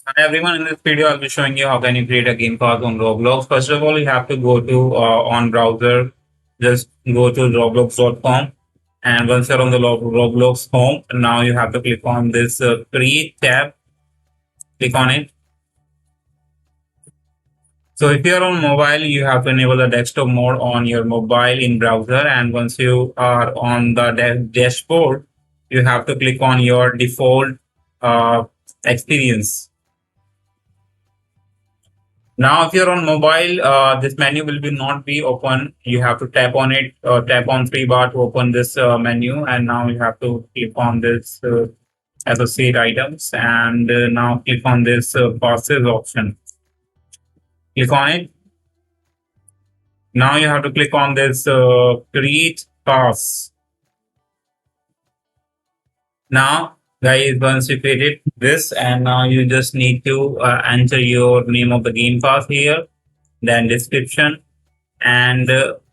Hi everyone, in this video I'll be showing you how can you create a game pass on Roblox. First of all, you have to go to on browser, just go to roblox.com, and once you're on the Roblox home, now you have to click on this create tab, click on it. So if you're on mobile, you have to enable the desktop mode on your mobile in browser, and once you are on the dashboard, you have to click on your default experience. Now, if you're on mobile, this menu will be not be open. You have to tap on it, tap on three bar to open this menu, and now you have to click on this associate items, and now click on this passes option. Click on it. Now you have to click on this create pass. Now, guys, once you created this, and now you just need to enter your name of the game pass here, then description, and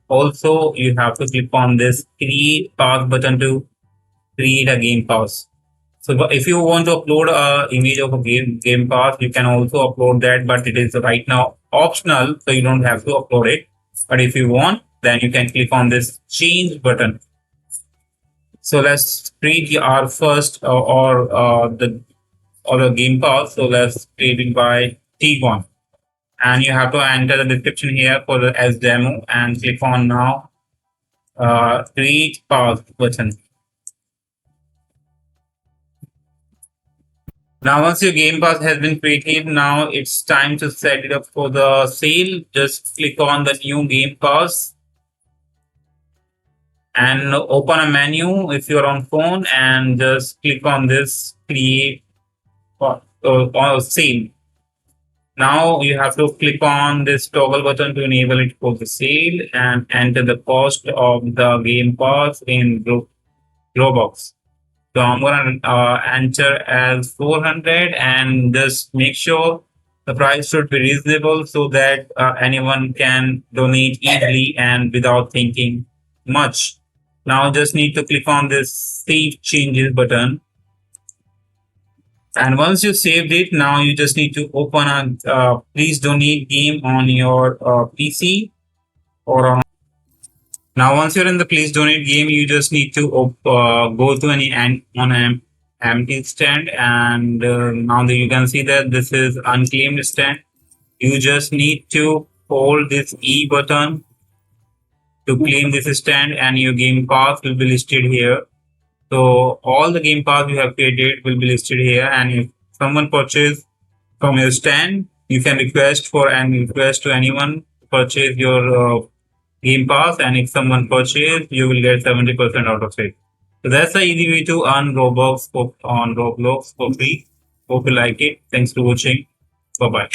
also you have to click on this create pass button to create a game pass. So if you want to upload a image of a game pass, you can also upload that, but it is right now optional, so you don't have to upload it. But if you want, then you can click on this change button. So let's create our first or the game pass. So let's create it by T1. And you have to enter the description here for the as demo and click on now create pass button. Now once your game pass has been created, now it's time to set it up for the sale. Just click on the new game pass and open a menu if you're on phone, and just click on this create sale. Now you have to click on this toggle button to enable it for the sale and enter the cost of the game pass in Roblox. So I'm gonna enter as 400, and just make sure the price should be reasonable so that anyone can donate easily and without thinking much. Now just need to click on this save changes button. And once you saved it, now you just need to open a please donate game on your PC or on. Now, once you're in the please donate game, you just need to go to any on an empty stand, and now that you can see that this is unclaimed stand. You just need to hold this E button to claim this stand, and your game pass will be listed here. So all the game pass you have created will be listed here, and if someone purchase from your stand, you can request to anyone to purchase your game pass, and if someone purchase, you will get 70% out of it. So that's the easy way to earn Robux on Roblox for free. Hope you like it. Thanks for watching. Bye bye.